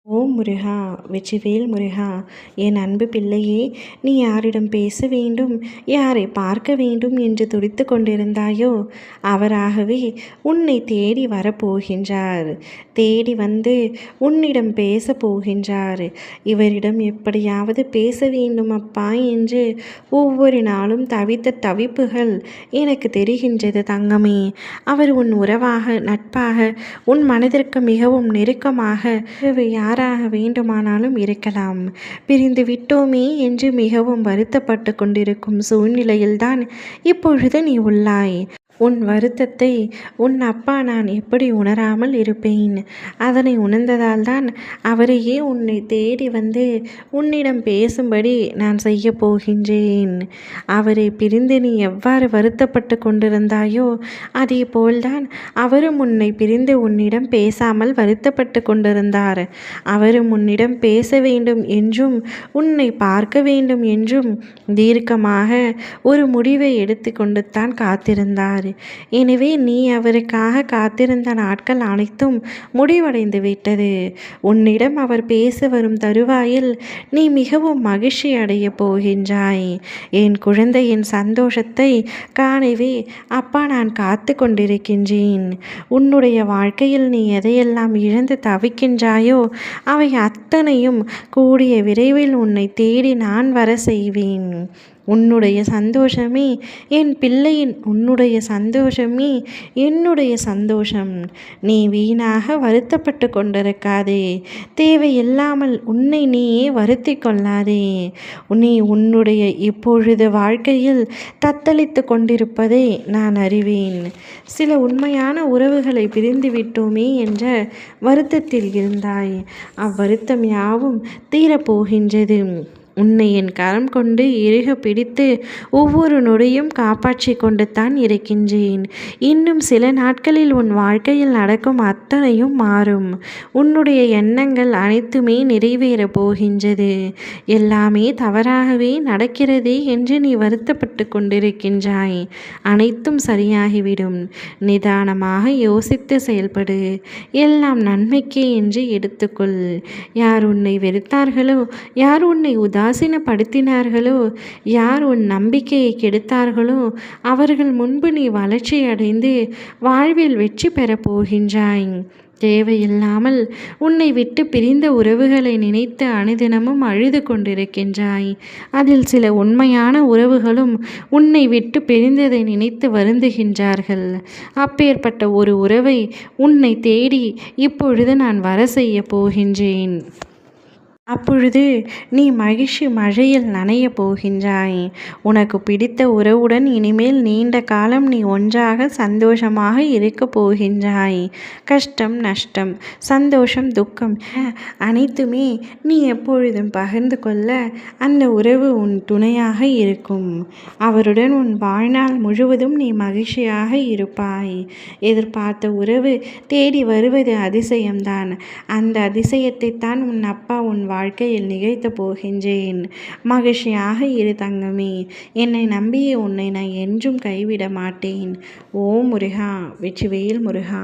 ஓம் முருகா! வெற்றிவேல் முருகா! என் அன்பு பிள்ளையே, நீ யாரிடம் பேச வேண்டும், யாரை பார்க்க வேண்டும் என்று துடித்து கொண்டிருந்தாயோ, அவராகவே உன்னை தேடி வரப்போகின்றார். தேடி வந்து உன்னிடம் பேச போகின்றார். இவரிடம் எப்படியாவது பேச வேண்டும் அப்பா என்று ஒவ்வொரு நாளும் தவித்த தவிப்புகள் எனக்கு தெரிகின்றது தங்கமே. அவர் உன் உறவாக, நட்பாக, உன் மனதிற்கு மிகவும் நெருக்கமாக யாராக வேண்டுமானாலும் இருக்கலாம். பிரிந்து விட்டோமே என்று மிகவும் வருத்தப்பட்டு கொண்டிருக்கும் சூழ்நிலையில்தான் இப்பொழுது நீ உள்ளாய். உன் வருத்தத்தை உன் அப்பா நான் எப்படி உணராமல் இருப்பேன்? அதனை உணர்ந்ததால் தான் அவரையே உன்னை தேடி வந்து உன்னிடம் பேசும்படி நான் செய்ய போகின்றேன். அவரை பிரிந்து நீ எவ்வாறு வருத்தப்பட்டு கொண்டிருந்தாயோ அதே போல்தான் அவரும் உன்னை பிரிந்து உன்னிடம் பேசாமல் வருத்தப்பட்டு கொண்டிருந்தார். அவரும் உன்னிடம் பேச வேண்டும் என்றும் உன்னை பார்க்க வேண்டும் என்றும் தீர்க்கமாக ஒரு முடிவை எடுத்துக்கொண்டு தான் காத்திருந்தார். எனவே நீ அவருக்காக காத்திருந்த நாட்கள் அனைத்தும் முடிவடைந்து விட்டது. உன்னிடம் அவர் பேச வரும் தருவாயில் நீ மிகவும் மகிழ்ச்சி அடைய போகின்றாய். என் குழந்தையின் சந்தோஷத்தை காணவே அப்பா நான் காத்து கொண்டிருக்கின்றேன். உன்னுடைய வாழ்க்கையில் நீ எதையெல்லாம் இழந்து தவிக்கின்றாயோ அவை அத்தனையும் கூடிய விரைவில் உன்னை தேடி நான் வர செய்வேன். உன்னுடைய சந்தோஷமே என் பிள்ளையின், உன்னுடைய சந்தோஷமே என்னுடைய சந்தோஷம். நீ வீணாக வருத்தப்பட்டு கொண்டிருக்காதே. தேவையில்லாமல் உன்னை நீயே வருத்தி கொள்ளாதே. நீ உன்னுடைய இப்பொழுது வாழ்க்கையில் தத்தளித்து கொண்டிருப்பதை நான் அறிவேன். சில உண்மையான உறவுகளை பிரிந்து விட்டோமே என்ற வருத்தத்தில் இருந்தாய். அவ்வருத்தம் யாவும் தீரப்போகின்றது. உன்னை என் கரம் கொண்டு இறுக பிடித்து ஒவ்வொரு நொடியும் காப்பாற்றி கொண்டு தான் இருக்கின்றேன். இன்னும் சில நாட்களில் உன் வாழ்க்கையில் நடக்கும் அத்தனையும் மாறும். உன்னுடைய எண்ணங்கள் அனைத்துமே நிறைவேறப் போகின்றது. எல்லாமே தவறாகவே நடக்கிறதே என்று நீ வருத்தப்பட்டு கொண்டிருக்கின்றாய். அனைத்தும் சரியாகிவிடும். நிதானமாக யோசித்து செயல்படு. எல்லாம் நன்மைக்கே என்று எடுத்துக்கொள். யார் உன்னை வெறுத்தார்களோ, யார் உன்னை உதாசீனப்படுத்தினார்களோ, யார் உன் நம்பிக்கையை கெடுத்தார்களோ அவர்கள் முன்பு நீ வளர்ச்சி அடைந்து வாழ்வில் வெற்றி பெறப் போகின்றாய். தேவையில்லாமல் உன்னை விட்டு பிரிந்த உறவுகளை நினைத்து அனுதினமும் அழுது கொண்டிருக்கின்றாய். அதில் சில உண்மையான உறவுகளும் உன்னை விட்டு பிரிந்ததை நினைத்து வருந்துகின்றார்கள். அப்பேற்பட்ட ஒரு உறவை உன்னை தேடி இப்பொழுது நான் வர செய்ய போகின்றேன். அப்பொழுது நீ மகிழ்ச்சி மழையில் நனைய போகின்றாய். உனக்கு பிடித்த உறவுடன் இனிமேல் நீண்ட காலம் நீ ஒன்றாக சந்தோஷமாக இருக்க போகின்றாய். கஷ்டம், நஷ்டம், சந்தோஷம், துக்கம் அனைத்துமே நீ எப்பொழுதும் பகிர்ந்து கொள்ள அந்த உறவு உன் துணையாக இருக்கும். அவருடன் உன் வாழ்நாள் முழுவதும் நீ மகிழ்ச்சியாக இருப்பாய். எதிர்பார்த்த உறவு தேடி வருவது அதிசயம்தான். அந்த அதிசயத்தை தான் உன் அப்பா உன் வாழ்க்கையில் நிகழ்த்த போகின்றேன். மகிழ்ச்சியாக இரு தங்கமே. என்னை நம்பிய உன்னை நான் என்றும் கைவிட மாட்டேன். ஓம் முருகா! வெற்றிவேல் முருகா!